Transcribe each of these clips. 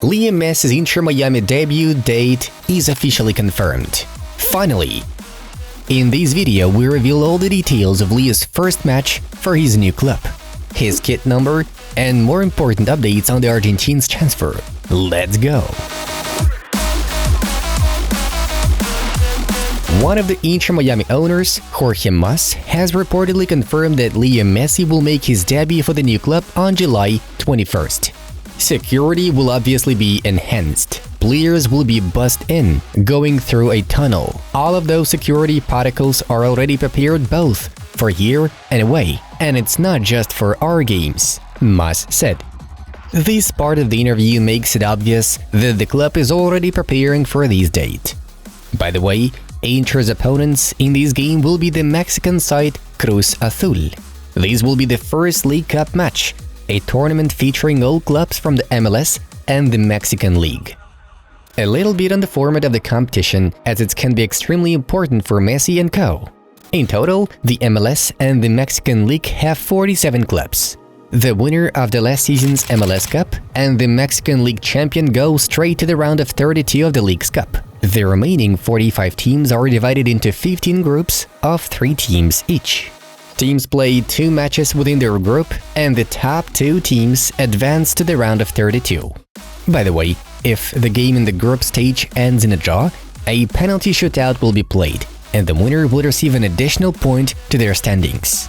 Lionel Messi's Inter Miami debut date is officially confirmed. Finally! In this video, we reveal all the details of Leo's first match for his new club, his kit number, and more important updates on the Argentine's transfer. Let's go! One of the Inter Miami owners, Jorge Mas, has reportedly confirmed that Lionel Messi will make his debut for the new club on July 21st. Security will obviously be enhanced. Players will be bussed in, going through a tunnel. All of those security protocols are already prepared both for here and away, and it's not just for our games, Mas said. This part of the interview makes it obvious that the club is already preparing for this date. By the way, Inter's opponents in this game will be the Mexican side Cruz Azul. This will be the first League Cup match, a tournament featuring all clubs from the MLS and the Mexican League. A little bit on the format of the competition, as it can be extremely important for Messi and co. In total, the MLS and the Mexican League have 47 clubs. The winner of the last season's MLS Cup and the Mexican League champion go straight to the round of 32 of the League's Cup. The remaining 45 teams are divided into 15 groups of 3 teams each. Teams play 2 matches within their group, and the top 2 teams advance to the round of 32. By the way, if the game in the group stage ends in a draw, a penalty shootout will be played, and the winner will receive an additional point to their standings.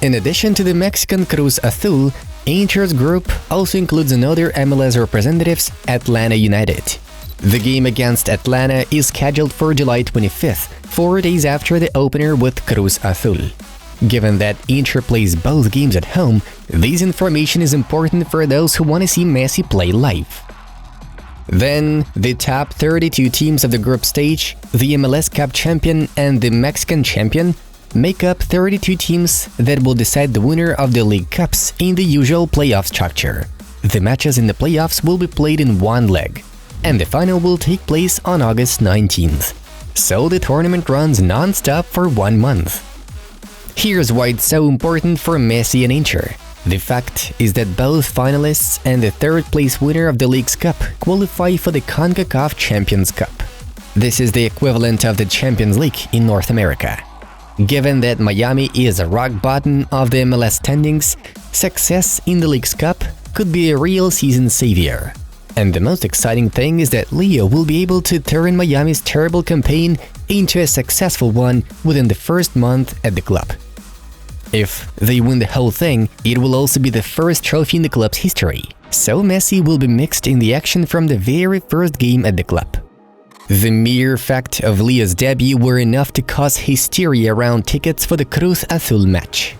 In addition to the Mexican Cruz Azul, Inter's group also includes another MLS representatives, Atlanta United. The game against Atlanta is scheduled for July 25th, 4 days after the opener with Cruz Azul. Given that Inter plays both games at home, this information is important for those who want to see Messi play live. Then, the top 32 teams of the group stage, the MLS Cup champion and the Mexican champion, make up 32 teams that will decide the winner of the League Cups in the usual playoff structure. The matches in the playoffs will be played in one leg, and the final will take place on August 19th. So the tournament runs non-stop for 1 month. Here's why it's so important for Messi and Inter. The fact is that both finalists and the third-place winner of the League's Cup qualify for the CONCACAF Champions Cup. This is the equivalent of the Champions League in North America. Given that Miami is a rock bottom of the MLS standings, success in the League's Cup could be a real season savior. And the most exciting thing is that Leo will be able to turn Miami's terrible campaign into a successful one within the first month at the club. If they win the whole thing, it will also be the first trophy in the club's history, so Messi will be mixed in the action from the very first game at the club. The mere fact of Leo's debut were enough to cause hysteria around tickets for the Cruz Azul match.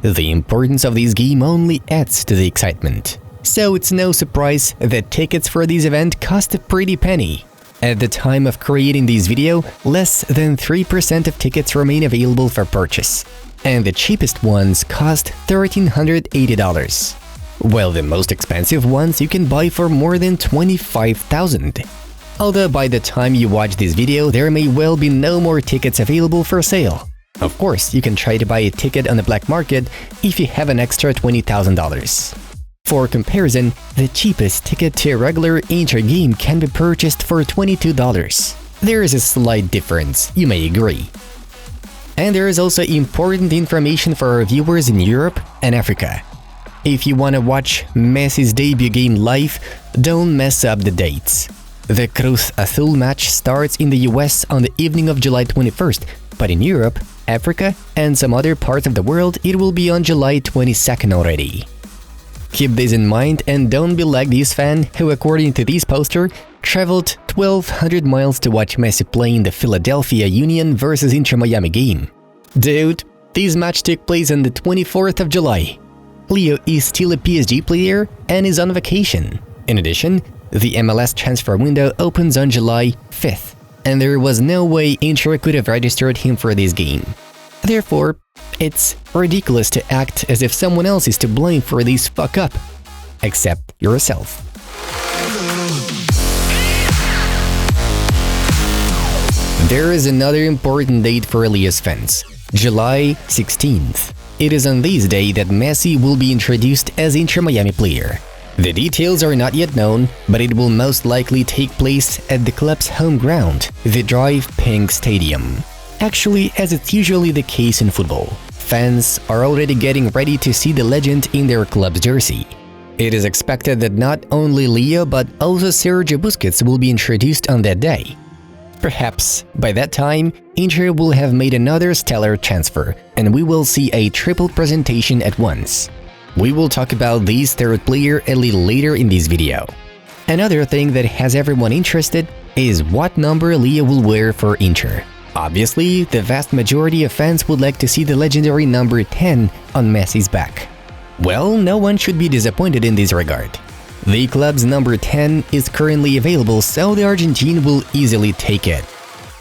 The importance of this game only adds to the excitement. So it's no surprise that tickets for this event cost a pretty penny. At the time of creating this video, less than 3% of tickets remain available for purchase, and the cheapest ones cost $1,380, while the most expensive ones you can buy for more than $25,000. Although by the time you watch this video, there may well be no more tickets available for sale. Of course, you can try to buy a ticket on the black market if you have an extra $20,000. For comparison, the cheapest ticket to a regular Inter game can be purchased for $22. There is a slight difference, you may agree. And there is also important information for our viewers in Europe and Africa. If you want to watch Messi's debut game live, don't mess up the dates. The Cruz Azul match starts in the US on the evening of July 21st, but in Europe, Africa, and some other parts of the world, it will be on July 22nd already. Keep this in mind and don't be like this fan who, according to this poster, traveled 1,200 miles to watch Messi play in the Philadelphia Union vs Inter Miami game. Dude, this match took place on the 24th of July. Leo is still a PSG player and is on vacation. In addition, the MLS transfer window opens on July 5th, and there was no way Inter could have registered him for this game. Therefore, it's ridiculous to act as if someone else is to blame for this fuck up, except yourself. There is another important date for Leo's fans, July 16th. It is on this day that Messi will be introduced as Inter Miami player. The details are not yet known, but it will most likely take place at the club's home ground, the Drive Pink Stadium. Actually, as it's usually the case in football, fans are already getting ready to see the legend in their club's jersey. It is expected that not only Leo but also Sergio Busquets will be introduced on that day. Perhaps by that time, Inter will have made another stellar transfer, and we will see a triple presentation at once. We will talk about this third player a little later in this video. Another thing that has everyone interested is what number Leo will wear for Inter. Obviously, the vast majority of fans would like to see the legendary number 10 on Messi's back. Well, no one should be disappointed in this regard. The club's number 10 is currently available, so the Argentine will easily take it.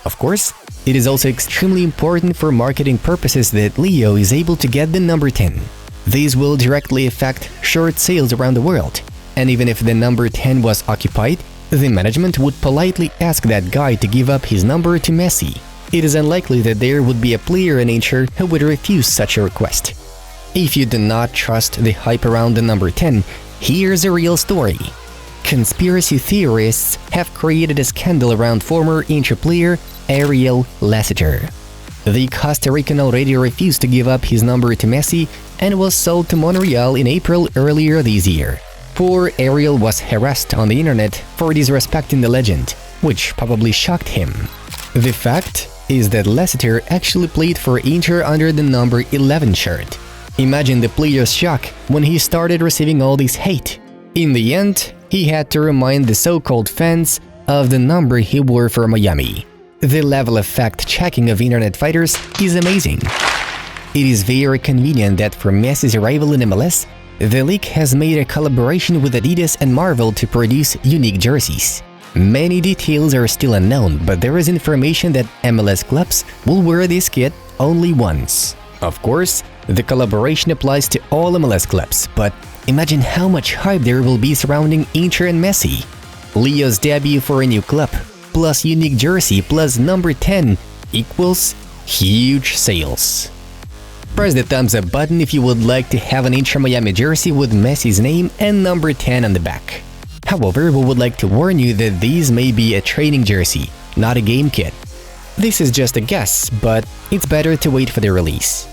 Of course, it is also extremely important for marketing purposes that Leo is able to get the number 10. These will directly affect shirt sales around the world, and even if the number 10 was occupied, the management would politely ask that guy to give up his number to Messi. It is unlikely that there would be a player in Inter who would refuse such a request. If you do not trust the hype around the number 10, here's a real story. Conspiracy theorists have created a scandal around former Inter player Ariel Lassiter. The Costa Rican already refused to give up his number to Messi and was sold to Montreal in April earlier this year. Poor Ariel was harassed on the internet for disrespecting the legend, which probably shocked him. The fact is that Lassiter actually played for Inter under the number 11 shirt. Imagine the player's shock when he started receiving all this hate. In the end, he had to remind the so-called fans of the number he wore for Miami. The level of fact-checking of internet fighters is amazing. It is very convenient that for Messi's arrival in MLS, the league has made a collaboration with Adidas and Marvel to produce unique jerseys. Many details are still unknown, but there is information that MLS clubs will wear this kit only once. Of course, the collaboration applies to all MLS clubs, but imagine how much hype there will be surrounding Inter and Messi. Leo's debut for a new club, plus unique jersey, plus number 10 equals huge sales. Press the thumbs up button if you would like to have an Inter Miami jersey with Messi's name and number 10 on the back. However, we would like to warn you that these may be a training jersey, not a game kit. This is just a guess, but it's better to wait for the release.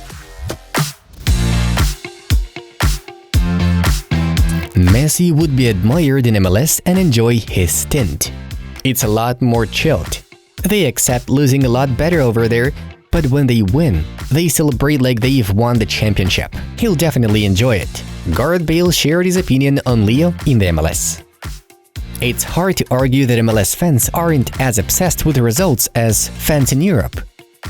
Messi would be admired in MLS and enjoy his stint. It's a lot more chilled. They accept losing a lot better over there, but when they win, they celebrate like they've won the championship. He'll definitely enjoy it. Gareth Bale shared his opinion on Leo in the MLS. It's hard to argue that MLS fans aren't as obsessed with the results as fans in Europe.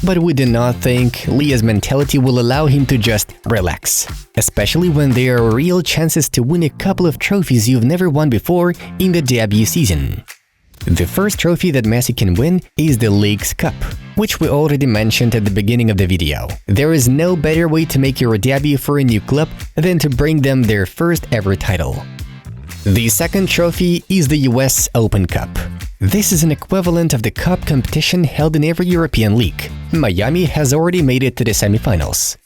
But we do not think Leo's mentality will allow him to just relax, especially when there are real chances to win a couple of trophies you've never won before in the debut season. The first trophy that Messi can win is the League's Cup, which we already mentioned at the beginning of the video. There is no better way to make your debut for a new club than to bring them their first ever title. The second trophy is the US Open Cup. This is an equivalent of the cup competition held in every European league. Miami has already made it to the semifinals.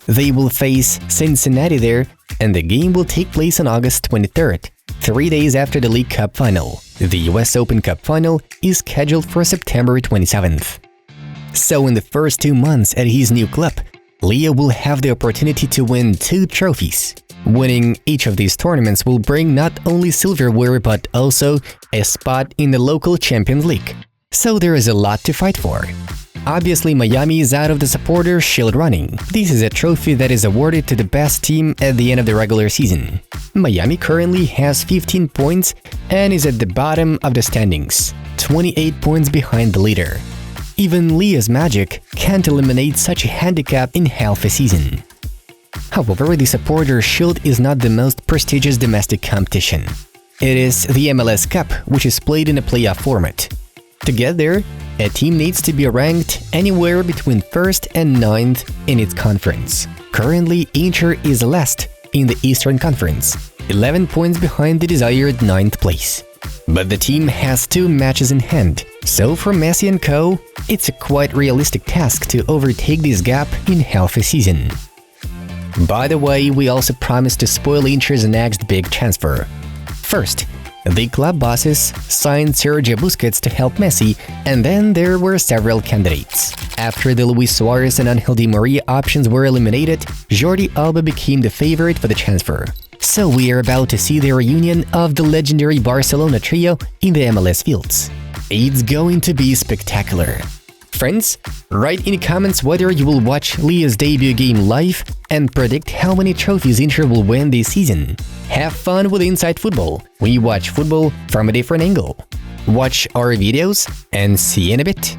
They will face Cincinnati there, and the game will take place on August 23rd, 3 days after the League Cup final. The US Open Cup final is scheduled for September 27th. So in the first 2 months at his new club, Leo will have the opportunity to win 2 trophies. Winning each of these tournaments will bring not only silverware but also a spot in the local Champions League. So there is a lot to fight for. Obviously, Miami is out of the supporter shield running. This is a trophy that is awarded to the best team at the end of the regular season. Miami currently has 15 points and is at the bottom of the standings, 28 points behind the leader. Even Leo's Magic can't eliminate such a handicap in half a season. However, the Supporter Shield is not the most prestigious domestic competition. It is the MLS Cup, which is played in a playoff format. To get there, a team needs to be ranked anywhere between 1st and 9th in its conference. Currently, Inter is last in the Eastern Conference, 11 points behind the desired 9th place. But the team has 2 matches in hand, so for Messi and co, it's a quite realistic task to overtake this gap in half a season. By the way, we also promised to spoil Inter's next big transfer. First, the club bosses signed Sergio Busquets to help Messi, and then there were several candidates. After the Luis Suarez and Angel Di Maria options were eliminated, Jordi Alba became the favorite for the transfer. So we are about to see the reunion of the legendary Barcelona trio in the MLS fields. It's going to be spectacular. Friends, write in the comments whether you will watch Leo's debut game live and predict how many trophies Inter will win this season. Have fun with Inside Football when you watch football from a different angle. Watch our videos and see you in a bit.